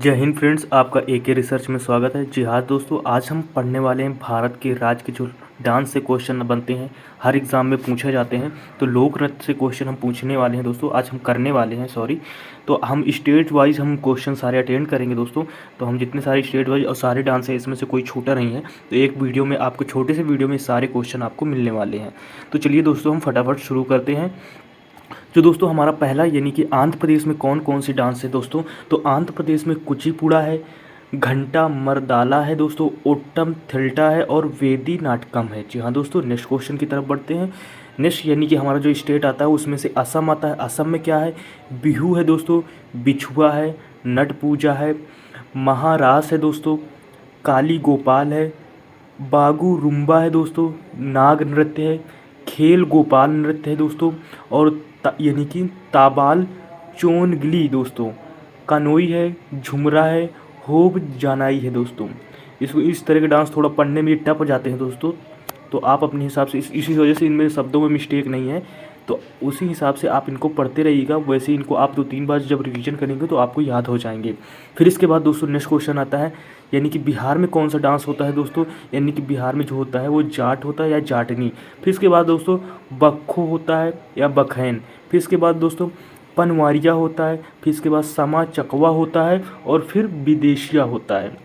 जय हिंद फ्रेंड्स, आपका एके रिसर्च में स्वागत है। जी हाँ दोस्तों, आज हम पढ़ने वाले हैं भारत के राज्य के जो डांस से क्वेश्चन बनते हैं, हर एग्ज़ाम में पूछे जाते हैं। तो लोक नृत्य से क्वेश्चन हम पूछने वाले हैं दोस्तों, आज हम करने वाले हैं सॉरी। तो हम स्टेट वाइज हम क्वेश्चन सारे अटेंड करेंगे दोस्तों। तो हम जितने सारे स्टेट वाइज और सारे डांस है, इसमें से कोई छोटा नहीं है। तो एक वीडियो में आपको, छोटे से वीडियो में सारे क्वेश्चन आपको मिलने वाले हैं। तो चलिए दोस्तों, हम फटाफट शुरू करते हैं। जो दोस्तों हमारा पहला यानी कि आंध्र प्रदेश में कौन कौन सी डांस है दोस्तों, तो आंध्र प्रदेश में कुचिपुड़ा है, घंटा मर्दाला है दोस्तों, ओट्टम थिल्टा है और वेदी नाटकम है। जी हाँ दोस्तों, नेक्स्ट क्वेश्चन की तरफ बढ़ते हैं। नेक्स्ट यानी कि हमारा जो स्टेट आता है उसमें से असम आता है। असम में क्या है, बिहू है दोस्तों, बिछुआ है, नट पूजा है, महारास है दोस्तों, काली गोपाल है, बागू रुम्बा है दोस्तों, नाग नृत्य है, खेल गोपाल नृत्य है दोस्तों, और यानी कि ताबाल चोनगली दोस्तों, कानोई है, झुमरा है, होब जानाई है दोस्तों। इसको इस तरह के डांस थोड़ा पढ़ने में टफ जाते हैं दोस्तों। तो आप अपने हिसाब से इसी वजह से इनमें शब्दों में मिस्टेक नहीं है, तो उसी हिसाब से आप इनको पढ़ते रहिएगा। वैसे इनको आप 2-3 बार जब रिवीजन करेंगे तो आपको याद हो जाएंगे। फिर इसके बाद दोस्तों नेक्स्ट क्वेश्चन आता है, यानी कि बिहार में कौन सा डांस होता है दोस्तों, यानी कि बिहार में जो होता है वो जाट होता है या जाटनी। फिर इसके बाद दोस्तों बक्खो होता है या बखैन। फिर इसके बाद दोस्तों पनवारिया होता है। फिर इसके बाद समा चकवा होता है और फिर विदेशिया होता है।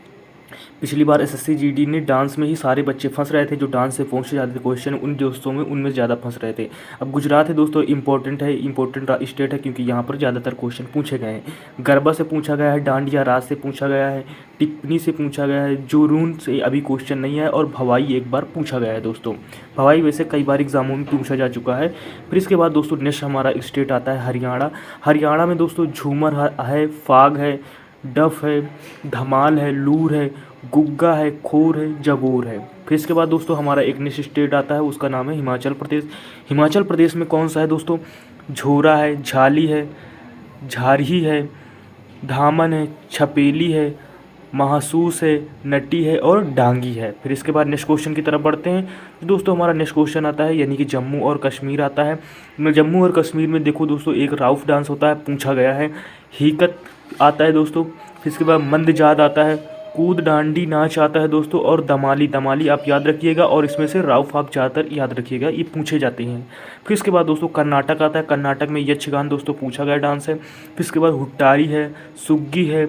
पिछली बार एसएससी जीडी ने डांस में ही सारे बच्चे फंस रहे थे, जो डांस से पूछे जाते थे क्वेश्चन उन दोस्तों में, उनमें ज़्यादा फंस रहे थे। अब गुजरात है दोस्तों, इंपॉर्टेंट है, इंपॉर्टेंट स्टेट है, क्योंकि यहाँ पर ज़्यादातर क्वेश्चन पूछे गए हैं। गरबा से पूछा गया है, डांडिया राज से पूछा गया है, टिप्पणी से पूछा गया है, जोरून से अभी क्वेश्चन नहीं है, और भवाई एक बार पूछा गया है दोस्तों। भवाई वैसे कई बार एग्जामों में पूछा जा चुका है। फिर इसके बाद दोस्तों नेक्स्ट हमारा स्टेट आता है हरियाणा। हरियाणा में दोस्तों झूमर है, फाग है, डफ है, धमाल है, लूर है, गुग्गा है, खोर है, जगोर है। फिर इसके बाद दोस्तों हमारा एक नेक्स्ट स्टेट आता है, उसका नाम है हिमाचल प्रदेश। हिमाचल प्रदेश में कौन सा है दोस्तों, झोरा है, झाली है, झारही है, धामन है, छपेली है, महसूस है, नटी है और डांगी है। फिर इसके बाद नेक्स्ट क्वेश्चन की तरफ बढ़ते हैं। तो दोस्तों हमारा नेक्स्ट क्वेश्चन आता है, यानी कि जम्मू और कश्मीर आता है। जम्मू और कश्मीर में देखो दोस्तों एक राउफ डांस होता है, पूछा गया है। हीकत आता है दोस्तों। फिर इसके बाद मंदजाद आता है, कूद डांडी नाच आता है दोस्तों, और दमाली। दमाली आप याद रखिएगा, और इसमें से राउफ आप ज़्यादातर याद रखिएगा, ये पूछे जाते हैं। फिर इसके बाद दोस्तों कर्नाटक आता है। कर्नाटक में यक्षगान दोस्तों पूछा गया डांस है। फिर इसके बाद हुट्टारी है, सुग्गी है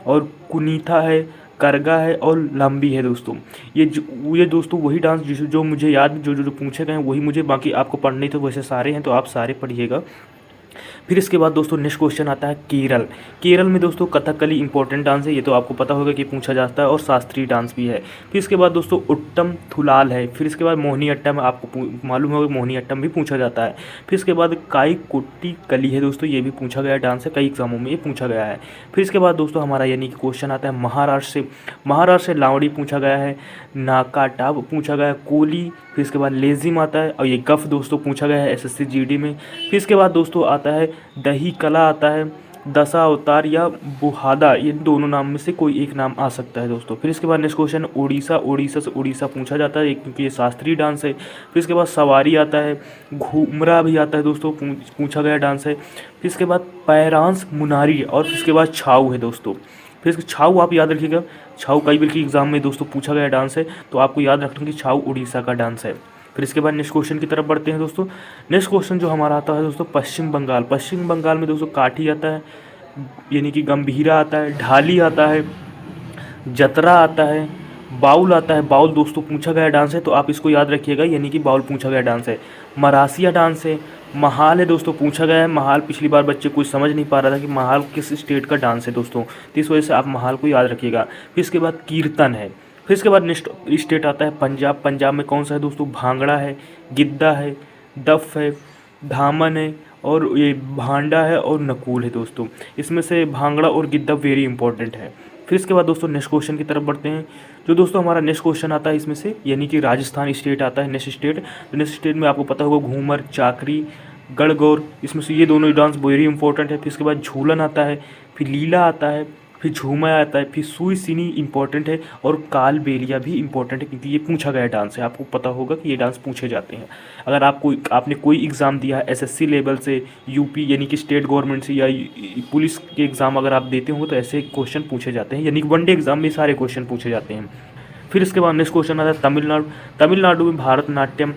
और कुनीथा है, करगा है और लंबी है दोस्तों। ये दोस्तों वही डांस जो मुझे याद, जो पूछे गए हैं वही मुझे, बाकी आपको पढ़ने तो वैसे सारे हैं, तो आप सारे पढ़िएगा। फिर इसके बाद दोस्तों नेक्स्ट क्वेश्चन आता है केरल। केरल में दोस्तों कथकली इंपॉर्टेंट डांस है, ये तो आपको पता होगा कि पूछा जाता है, और शास्त्रीय डांस भी है। फिर इसके बाद दोस्तों उट्टम थुलाल है। फिर इसके बाद मोहिनी अट्टम, आपको मालूम होगा मोहिनी अट्टम भी पूछा जाता है। फिर इसके बाद काई कोट्टी कली है दोस्तों, ये भी पूछा गया डांस है, कई एग्जामों में ये पूछा गया है। फिर इसके बाद दोस्तों हमारा यानी कि क्वेश्चन आता है महाराष्ट्र से। महाराष्ट्र से लावड़ी पूछा गया है, नाकाटा पूछा गया है, कोली। फिर इसके बाद लेजिम आता है, और ये गफ दोस्तों पूछा गया है एसएससी जीडी में। फिर इसके बाद दोस्तों आता है दही कला आता है, दशा अवतार या बुहादा, ये दोनों नाम में से कोई एक नाम आ सकता है दोस्तों। फिर इसके बाद नेक्स्ट क्वेश्चन उड़ीसा। उड़ीसा से उड़ीसा पूछा जाता है, क्योंकि ये शास्त्रीय डांस है। फिर इसके बाद सवारी आता है, घूमरा भी आता है दोस्तों, पूछा गया डांस है। फिर इसके बाद पैरांस मुनारी, और फिर इसके बाद छाऊ है दोस्तों। फिर इसके छाऊ आप याद रखिएगा, छाऊ कई बार की एग्जाम में दोस्तों पूछा गया डांस है, तो आपको याद रखना कि छाऊ उड़ीसा का डांस है। फिर इसके बाद नेक्स्ट क्वेश्चन की तरफ बढ़ते हैं दोस्तों। नेक्स्ट क्वेश्चन जो हमारा आता है दोस्तों पश्चिम बंगाल। पश्चिम बंगाल में दोस्तों काठी आता है, यानी कि गंभीरा आता है, ढाली आता है, जतरा आता है, बाउल आता है। बाउल दोस्तों पूछा गया डांस है, तो आप इसको याद रखिएगा, यानी कि बाउल पूछा गया डांस है। मरासिया डांस है, महाल है दोस्तों, पूछा गया है। महाल पिछली बार बच्चे कुछ समझ नहीं पा रहा था कि महाल किस स्टेट का डांस है दोस्तों, तो इस वजह से आप महाल को याद रखिएगा। फिर इसके बाद कीर्तन है। फिर इसके बाद नेक्स्ट स्टेट आता है पंजाब। पंजाब में कौन सा है दोस्तों, भांगड़ा है, गिद्दा है, दफ है, धामन है, और ये भांडा है और नकूल है दोस्तों। इसमें से भांगड़ा और गिद्दा वेरी इंपॉर्टेंट है। फिर इसके बाद दोस्तों नेक्स्ट क्वेश्चन की तरफ बढ़ते हैं। जो दोस्तों हमारा नेक्स्ट क्वेश्चन आता है इसमें से, यानी कि राजस्थान स्टेट आता है नेक्स्ट स्टेट। तो नेक्स्ट स्टेट में आपको पता होगा घूमर, चाकरी, गणगौर, इसमें से ये दोनों डांस वेरी इंपॉर्टेंट है। फिर इसके बाद झूलन आता है, फिर लीला आता है, फिर झूमा आता है, फिर सुई सिनी इंपॉर्टेंट है, और कालबेलिया भी इंपॉर्टेंट है क्योंकि ये पूछा गया डांस है। आपको पता होगा कि ये डांस पूछे जाते हैं। अगर आपने कोई एग्ज़ाम दिया है एसएससी लेवल से, यूपी यानी कि स्टेट गवर्नमेंट से, या पुलिस के एग्ज़ाम अगर आप देते हो तो ऐसे क्वेश्चन पूछे जाते हैं, यानी कि वनडे एग्ज़ाम में सारे क्वेश्चन पूछे जाते हैं। फिर इसके बाद नेक्स्ट क्वेश्चन आता है तमिलनाडु। तमिलनाडु में भारतनाट्यम,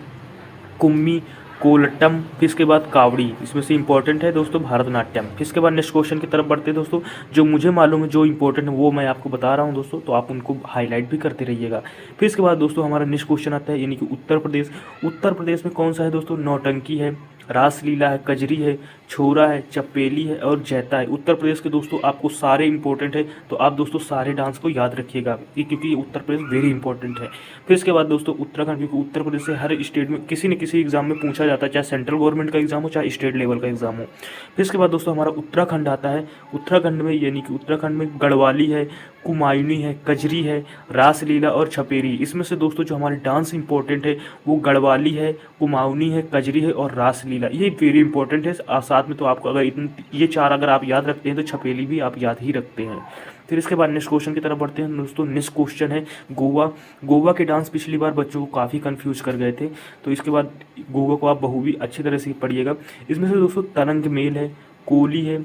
कुम्मी, कोलटम, फिर इसके बाद कावड़ी, इसमें से इंपॉर्टेंट है दोस्तों भारतनाट्यम। फिर इसके बाद नेक्स्ट क्वेश्चन की तरफ बढ़ते हैं दोस्तों। जो मुझे मालूम है, जो इंपॉर्टेंट है वो मैं आपको बता रहा हूँ दोस्तों, तो आप उनको हाईलाइट भी करते रहिएगा। फिर इसके बाद दोस्तों हमारा नेक्स्ट क्वेश्चन आता है, यानी कि उत्तर प्रदेश। उत्तर प्रदेश में कौन सा है दोस्तों? नौटंकी है, रासलीला है, कजरी है, छोरा है, चपेली है और जैता है। उत्तर प्रदेश के दोस्तों आपको सारे इंपॉर्टेंट है, तो आप दोस्तों सारे डांस को याद रखिएगा क्योंकि उत्तर प्रदेश वेरी इंपॉर्टेंट है। फिर इसके बाद दोस्तों उत्तराखंड, क्योंकि उत्तर प्रदेश से हर स्टेट में किसी न किसी एग्जाम में पूछा जाता है, चाहे सेंट्रल गवर्नमेंट का एग्जाम हो चाहे स्टेट लेवल का एग्जाम हो। फिर इसके बाद दोस्तों हमारा उत्तराखंड आता है। उत्तराखंड में यानी कि उत्तराखंड में गढ़वाली है, कुमायूनी है, कजरी है, रासलीला और छपेरी। इसमें से दोस्तों जो हमारे डांस इंपॉर्टेंट है वो गढ़वाली है, कुमायूनी है, कजरी है और रासलीला, ये वेरी इंपॉर्टेंट है। साथ में तो आपको अगर ये चार अगर आप याद रखते हैं तो छपेली भी आप याद ही रखते हैं। फिर इसके बाद नेक्स्ट क्वेश्चन की तरफ बढ़ते हैं दोस्तों। नेक्स्ट क्वेश्चन है गोवा। गोवा के डांस पिछली बार बच्चों को काफ़ी कंफ्यूज कर गए थे, तो इसके बाद गोवा को आप भी अच्छी तरह से पढ़िएगा। इसमें से दोस्तों तरंग मेल है, कोली है,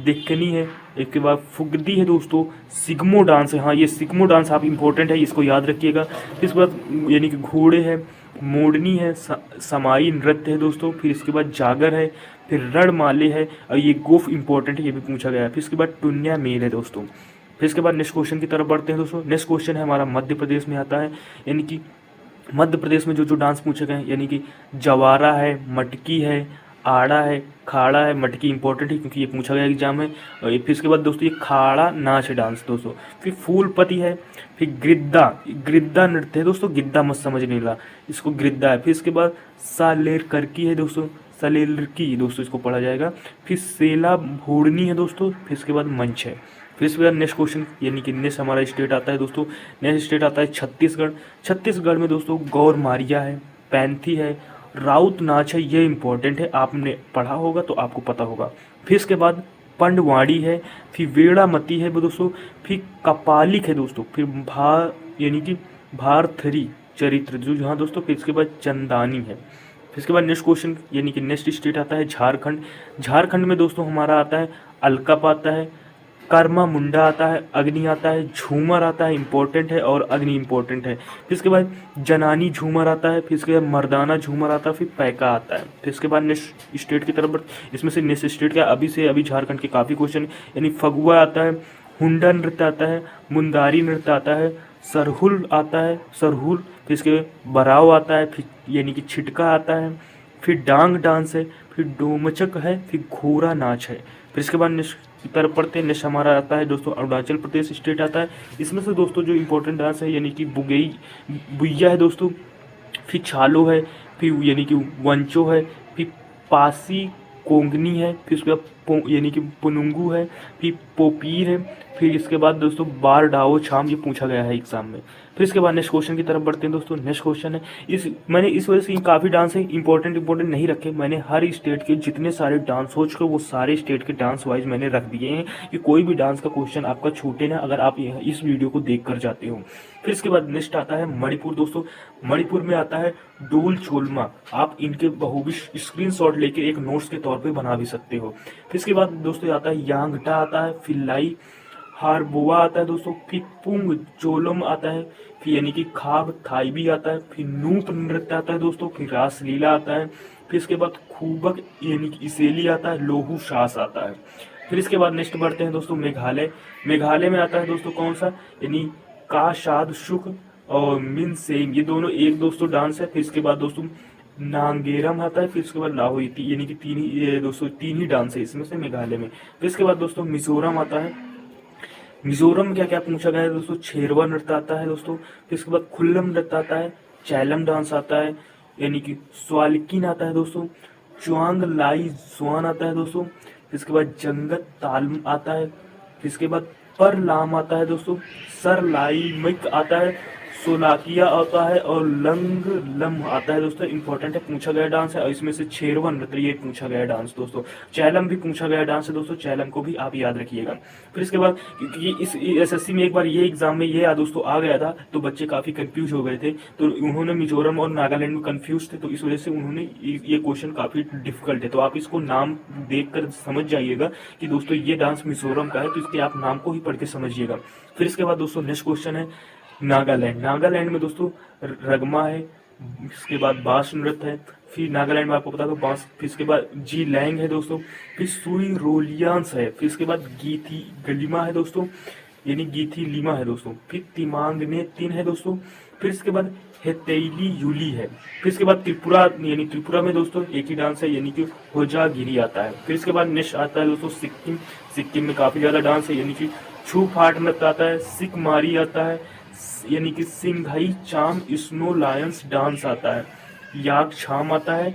देखनी है, इसके बाद फुगदी है दोस्तों, सिग्मो डांस है। हाँ, ये सिग्मो डांस आप इंपॉर्टेंट है, इसको याद रखिएगा। इसके बाद यानी कि घोड़े है, मोडनी है, समाई नृत्य है दोस्तों। फिर इसके बाद जागर है, फिर रणमाले है और ये गोफ इंपॉर्टेंट है, ये भी पूछा गया है। फिर इसके बाद टुन्या मेल है दोस्तों। फिर इसके बाद नेक्स्ट क्वेश्चन की तरफ बढ़ते हैं दोस्तों। नेक्स्ट क्वेश्चन है हमारा मध्य प्रदेश में आता है, यानी कि मध्य प्रदेश में जो जो डांस पूछे गए हैं, यानी कि जवारा है, मटकी है, आड़ा है, खाड़ा है। मटकी इंपॉर्टेंट है क्योंकि ये पूछा गया एग्जाम में। और फिर इसके बाद दोस्तों ये खाड़ा नाच है डांस दोस्तों। फिर फूलपति है, फिर गिद्दा, गिद्दा नृत्य है दोस्तों, गिद्दा मत समझने ला, इसको गिद्दा है। फिर इसके बाद सालेर करकी है दोस्तों, सलेलकी दोस्तों इसको पढ़ा जाएगा। फिर सेला भोड़नी है दोस्तों। फिर इसके बाद मंच है। फिर इसके बाद नेक्स्ट क्वेश्चन, यानी कि नेक्स्ट हमारा स्टेट आता है दोस्तों। नेक्स्ट स्टेट आता है छत्तीसगढ़। छत्तीसगढ़ में दोस्तों गौर मारिया है, पैंथी है, राउत नाच है, ये इंपॉर्टेंट है, आपने पढ़ा होगा तो आपको पता होगा। फिर इसके बाद पंडवाड़ी है, फिर वेड़ामती है दोस्तों, फिर कपालिक है दोस्तों, फिर यानी कि भारथरी चरित्र जो जहाँ दोस्तों। फिर इसके बाद चंदानी है। फिर इसके बाद नेक्स्ट क्वेश्चन, यानी कि नेक्स्ट स्टेट आता है झारखंड। झारखंड में दोस्तों हमारा आता है अलकप आता है, कर्मा मुंडा आता है, अग्नि आता है, झूमर आता है, इंपॉर्टेंट है और अग्नि इंपॉर्टेंट है। फिर इसके बाद जनानी झूमर आता है, फिर इसके बाद मर्दाना झूमर आता है, फिर पैका आता है। फिर इसके बाद नेक्स्ट स्टेट की तरफ, इसमें से नेक्स्ट स्टेट का अभी झारखंड के काफ़ी क्वेश्चन, यानी फगुआ आता है, हुंडा नृत्य आता है, मुंदारी नृत्य आता है, सरहुल आता है, सरहुल। फिर इसके बराव आता है, फिर यानी कि छिटका आता है, फिर डांग डांस है, फिर डोमचक है, फिर घोड़ा नाच है। फिर इसके बाद नेक्स्ट की तरफ पढ़ते हैं। नेक्स्ट हमारा आता है दोस्तों अरुणाचल प्रदेश स्टेट आता है। इसमें से दोस्तों जो इंपॉर्टेंट डांस है, यानी कि बुगई बुइया है दोस्तों, फिर छालो है, फिर यानी कि वंचो है, फिर पासी कोंगनी है, फिर उसके बाद यानी कि पुनुंगू है, फिर पोपीर है। फिर इसके बाद दोस्तों बार डाओ छाम, ये पूछा गया है एग्जाम में। फिर इसके बाद नेक्स्ट क्वेश्चन की तरफ बढ़ते हैं दोस्तों। नेक्स्ट क्वेश्चन है, मैंने इस वजह से काफ़ी डांस है इंपॉर्टेंट नहीं रखे, मैंने हर स्टेट के जितने सारे डांस हो चुके वो सारे स्टेट के डांस वाइज मैंने रख दिए हैं कि कोई भी डांस का क्वेश्चन आपका छूटे ना, अगर आप इस वीडियो को देख कर जाते हो। फिर इसके बाद नेक्स्ट आता है मणिपुर दोस्तों। मणिपुर में आता है डोल चोलमा, आप इनके बहुभी स्क्रीनशॉट लेके एक नोट्स के तौर पे बना भी सकते हो। फिर इसके बाद दोस्तों आता है यांगटा आता है, फिर लाई हारबोआ आता है दोस्तों, फिर पुंग चोलम आता है, फिर यानी कि खाब थाई भी आता है, फिर नूप नृत्य आता है दोस्तों, फिर रासलीला आता है। फिर इसके बाद खूबक यानी कि इसेली आता है, लोहू शास आता है। फिर इसके बाद नेक्स्ट बढ़ते हैं दोस्तों मेघालय। मेघालय में आता है दोस्तों कौन सा, यानी का शाद शुक और मिन सेंग, ये दोनों एक दोस्तों डांस है। फिर इसके बाद दोस्तों नांगेरम आता है, फिर इसके बाद लाहौरी, यानी कि तीन ही डांस है इसमें से मेघालय में। फिर इसके बाद दोस्तों मिजोरम आता है। मिजोरम में क्या क्या पूछा गया है दोस्तों, छेरवा नृत्य आता है दोस्तों, फिर इसके बाद खुल्लम नृत्य आता है, चैलम डांस आता है, यानी कि स्वालिकिन आता है दोस्तों, च्वांग लाई स्वान आता है दोस्तों, फिर इसके बाद जंगत तालम आता है, फिर इसके बाद पर लाम आता है दोस्तों, सर लाई मिक आता है, सोलाकिया आता है और लंग लम आता है दोस्तों, इंपॉर्टेंट है, पूछा गया डांस है। और इसमें से छेरवा नृत्य ये पूछा गया डांस दोस्तों। चैलम भी पूछा गया डांस है दोस्तों, चैलम को भी आप याद रखिएगा। फिर इसके बाद क्योंकि इस एसएससी में एक बार ये एग्जाम में ये दोस्तों आ गया था, तो बच्चे काफी कंफ्यूज हो गए थे, तो उन्होंने मिजोरम और नागालैंड में कंफ्यूज थे, तो इस वजह से उन्होंने ये क्वेश्चन काफी डिफिकल्ट है, तो आप इसको नाम देख कर समझ जाइएगा कि दोस्तों ये डांस मिजोरम का है, तो इसके आप नाम को ही पढ़ के समझिएगा। फिर इसके बाद दोस्तों नेक्स्ट क्वेश्चन है नागालैंड। नागालैंड में दोस्तों रगमा है, इसके बाद बास नृत्य है, फिर नागालैंड में आपको पता होगा बास, फिर इसके बाद जी लैंग है दोस्तों, फिर सुई रोलियांस है, फिर इसके बाद गीथी गलिमा है दोस्तों, यानी गीथी लिमा है दोस्तों, फिर तिमांग ने तीन है दोस्तों, फिर इसके बाद हेतेली यूली है, फिर इसके बाद त्रिपुरा, यानी त्रिपुरा में दोस्तों एक ही डांस है, यानी कि होजागिरी आता है। फिर इसके बाद नेक्स्ट आता है दोस्तों सिक्किम। सिक्किम में काफी ज्यादा डांस है, यानी कि छू फाट नृत्य आता है, सिक मारी आता है, यानी कि सिंघाई चाम स्नो लायंस डांस आता है, याक छाम आता है,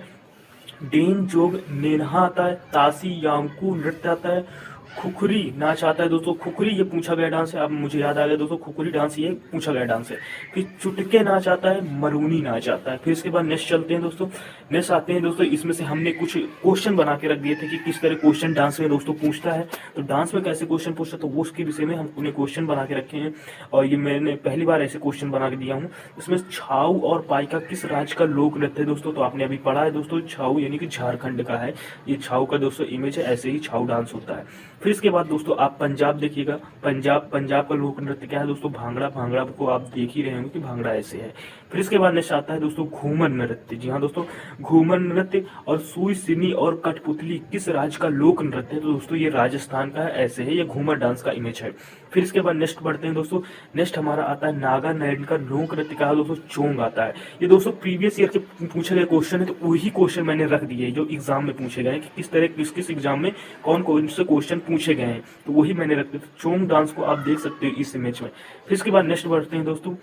डेन जोग नेन्हा आता है, तासी यांकू नृत्य आता है, खुखरी नाच आता है दोस्तों। खुखरी ये पूछा गया डांस है, अब मुझे याद आ गया दोस्तों, खुखरी डांस ये पूछा गया डांस है। फिर चुटके नाच आता है, मरूनी नाच आता है। फिर इसके बाद नेक्स्ट चलते हैं दोस्तों, नेक्स्ट आते हैं दोस्तों, इसमें से हमने कुछ क्वेश्चन बना के रख दिए थे कि किस तरह क्वेश्चन डांस में दोस्तों पूछता है, तो डांस में कैसे क्वेश्चन पूछता है, तो वो उसके विषय में हम उन्हें क्वेश्चन बना के रखे हैं, और ये मैंने पहली बार ऐसे क्वेश्चन बना के दिया हूँ। इसमें छाऊ और पाइका किस राज्य का लोक नृत्य है दोस्तों, तो आपने अभी पढ़ा है दोस्तों, छाऊ यानी कि झारखंड का है, ये छाऊ का दोस्तों इमेज है, ऐसे ही छाऊ डांस होता है। फिर इसके बाद दोस्तों आप पंजाब देखिएगा, पंजाब का लोक नृत्य क्या है दोस्तों, भांगड़ा। भांगड़ा को आप देख ही रहे होंगे कि भांगड़ा ऐसे है। फिर इसके बाद नेक्स्ट आता है दोस्तों घूमर नृत्य। जी हाँ दोस्तों, घूमर नृत्य और सुई सिनी और कठपुतली किस राज्य का लोक नृत्य है, तो दोस्तों ये राजस्थान का है, ऐसे है, ये घूमर डांस का इमेज है। फिर इसके बाद नेक्स्ट बढ़ते हैं दोस्तों, नेक्स्ट हमारा आता है नागालैंड का लोक नृत्य क्या है दोस्तों, चोंग आता है। ये दोस्तों प्रीवियस ईयर के पूछे गए क्वेश्चन है, तो वही क्वेश्चन मैंने रख दिए जो एग्जाम में पूछे गए हैं कि किस तरह किस एग्जाम में कौन से क्वेश्चन पूछे गए हैं, तो वही मैंने रख दिया। चोंग डांस को आप देख सकते हो इस इमेज में। फिर इसके बाद नेक्स्ट बढ़ते हैं दोस्तों,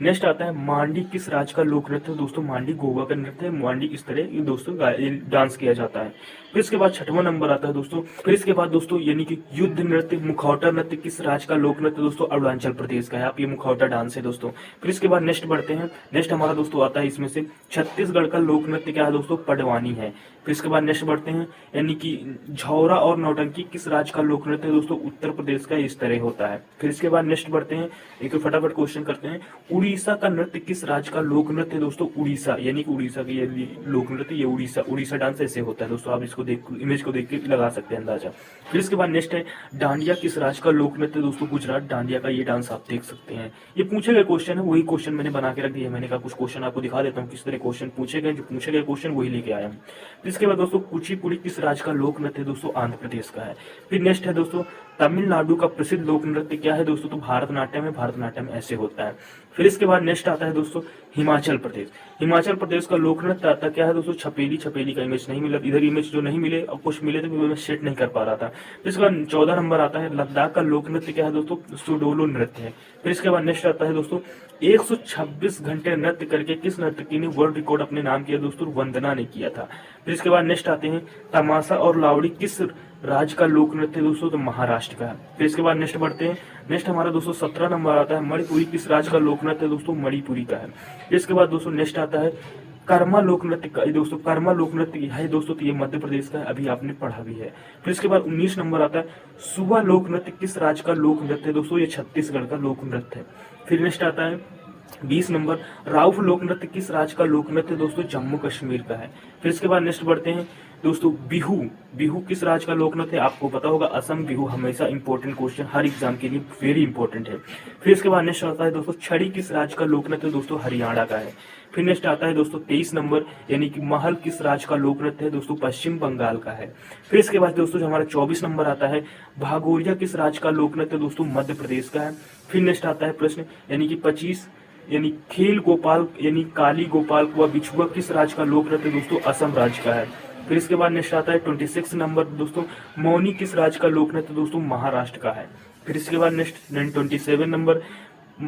नेक्स्ट आता है मांडी किस राज्य का लोक नृत्य है दोस्तों, मांडी गोवा का नृत्य है, मांडी इस तरह ये दोस्तों डांस किया जाता है। फिर इसके बाद छठवां नंबर आता है दोस्तों, फिर इसके बाद दोस्तों यानी कि युद्ध नृत्य मुखौटा नृत्य किस राज्य का लोक नृत्य दोस्तों, अरुणाचल प्रदेश का है, आप ये मुखौटा डांस है दोस्तों। फिर इसके बाद नेक्स्ट बढ़ते हैं, नेक्स्ट हमारा दोस्तों आता है इसमें से छत्तीसगढ़ का लोक नृत्य क्या है दोस्तों, पडवानी है। फिर इसके बाद नेक्स्ट बढ़ते हैं, यानी कि झौरा और नौटंकी किस राज्य का लोक नृत्य है दोस्तों, उत्तर प्रदेश का, इस तरह होता है। फिर इसके बाद नेक्स्ट बढ़ते हैं, एक फटाफट क्वेश्चन करते हैं, उड़ीसा का नृत्य किस राज्य का लोक नृत्य है दोस्तों, उड़ीसा, यानी कि उड़ीसा का ये लोक नृत्य, ये उड़ीसा डांस ऐसे होता है दोस्तों, आप इसको इमेज को देख के लगा सकते हैं अंदाजा। फिर इसके बाद नेक्स्ट है डांडिया किस राज्य का लोक नृत्य दोस्तों, गुजरात, डांडिया का ये डांस आप देख सकते हैं। ये पूछे गए क्वेश्चन है, वही क्वेश्चन मैंने बना के रख दिया, मैंने कहा कुछ क्वेश्चन आपको दिखा देता हूँ किस तरह क्वेश्चन पूछे गए, जो पूछे गए क्वेश्चन वही लेके आया हूँ। इसके बाद दोस्तों कुचिपुड़ी किस राज्य का लोक नृत्य दोस्तों, आंध्र प्रदेश का है। फिर नेक्स्ट है दोस्तों तमिलनाडु का प्रसिद्ध लोक नृत्य क्या है दोस्तों, तो भारतनाट्यम है, भारतनाट्यम ऐसे होता है। फिर इसके बाद नेक्स्ट आता है दोस्तों हिमाचल प्रदेश। हिमाचल प्रदेश का लोक नृत्य आता क्या है दोस्तों, छपेली। छपेली का इमेज नहीं मिला इधर, इमेज जो नहीं मिले और कुछ मिले तो मैं सेट नहीं कर पा रहा था। फिर इसके बाद 14 नंबर आता है लद्दाख का लोक नृत्य क्या है दोस्तों, सुडोलो नृत्य है। फिर इसके बाद नेक्स्ट आता है दोस्तों 126 घंटे नृत्य करके किस नर्तकी ने वर्ल्ड रिकॉर्ड अपने नाम किया दोस्तों, वंदना ने किया था। फिर इसके बाद नेक्स्ट आते हैं तमाशा और लावड़ी किस राज्य का लोक नृत्य दोस्तों, तो महाराष्ट्र का है। फिर इसके बाद नेक्स्ट बढ़ते हैं, नेक्स्ट हमारा दोस्तों 17 नंबर आता है मणिपुरी किस राज्य का लोक नृत्य दोस्तों, मणिपुरी का है। इसके बाद दोस्तों नेक्स्ट आता है कर्मा लोक नृत्य का दोस्तों, कर्मा लोक नृत्य है दोस्तों, तो ये मध्य प्रदेश का है, अभी आपने पढ़ा भी है। फिर इसके बाद 19 नंबर आता है सुबह लोक नृत्य किस राज्य का लोक नृत्य है दोस्तों, ये छत्तीसगढ़ का लोक नृत्य है। फिर नेक्स्ट आता है 20 नंबर राउफ लोक नृत्य किस राज्य का लोक नृत्य दोस्तों, जम्मू कश्मीर का है। फिर इसके बाद नेक्स्ट बढ़ते हैं दोस्तों बिहू। बिहू किस राज्य का लोक नृत्य है, आपको पता होगा असम। बिहू हमेशा इंपॉर्टेंट क्वेश्चन, हर एग्जाम के लिए वेरी इंपॉर्टेंट है। फिर इसके बाद नेक्स्ट आता है दोस्तों छड़ी किस राज्य का लोक नृत्य दोस्तों, हरियाणा का है। फिर नेक्स्ट आता है दोस्तों 23 नंबर, यानी कि महल किस राज्य का लोक नृत्य है दोस्तों, पश्चिम बंगाल का है। फिर इसके बाद दोस्तों हमारा 24 नंबर आता है भागोरिया किस राज्य का लोक नृत्य दोस्तों, मध्य प्रदेश का है। फिर नेक्स्ट आता है प्रश्न यानी कि 25, यानी खेल गोपाल यानी काली गोपाल व बिछुआ किस राज्य का लोक नृत्य दोस्तों, असम राज्य का है। फिर इसके बाद नेक्स्ट आता है 26 नंबर दोस्तों मौनी किस राज्य का लोक नृत्य दोस्तों, महाराष्ट्र का है। फिर इसके बाद नेक्स्ट 27 नंबर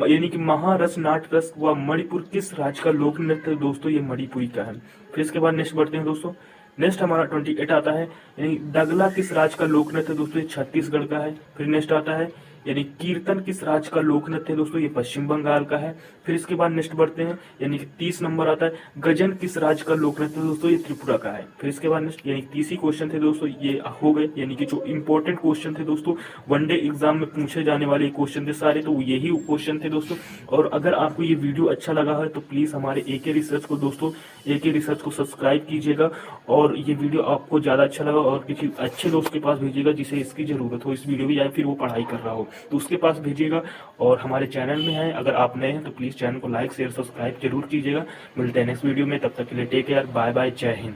यानी कि महारस नाट रस व मणिपुर किस राज्य का लोक नृत्य दोस्तों, ये मणिपुरी का है। फिर इसके बाद नेक्स्ट बढ़ते हैं दोस्तों, नेक्स्ट हमारा 28 आता है यानी दगला किस राज्य का लोक नृत्य दोस्तों, ये छत्तीसगढ़ का है। फिर नेक्स्ट आता है यानी कीर्तन किस राज्य का लोक नृत्य है दोस्तों, ये पश्चिम बंगाल का है। फिर इसके बाद नेक्स्ट बढ़ते हैं, यानी कि 30 नंबर आता है, गजन किस राज्य का लोक नृत्य है दोस्तों, ये त्रिपुरा का है। फिर इसके बाद नेक्स्ट, यानी 30 क्वेश्चन थे दोस्तों, ये हो गए, यानी कि जो इंपॉर्टेंट क्वेश्चन थे दोस्तों, वनडे एग्जाम में पूछे जाने वाले क्वेश्चन थे सारे, तो यही क्वेश्चन थे दोस्तों। और अगर आपको ये वीडियो अच्छा लगा है तो प्लीज हमारे एके रिसर्च को दोस्तों, एके रिसर्च को सब्सक्राइब कीजिएगा, और ये वीडियो आपको ज्यादा अच्छा लगा और किसी अच्छे दोस्त के पास भेजिएगा जिसे इसकी जरूरत हो इस वीडियो की, या फिर वो पढ़ाई कर रहा हो तो उसके पास भेजिएगा। और हमारे चैनल में है, अगर आप नए हैं तो प्लीज चैनल को लाइक शेयर सब्सक्राइब जरूर कीजिएगा। मिलते हैं नेक्स्ट वीडियो में, तब तक के लिए टेक केयर, बाय बाय, जय हिंद।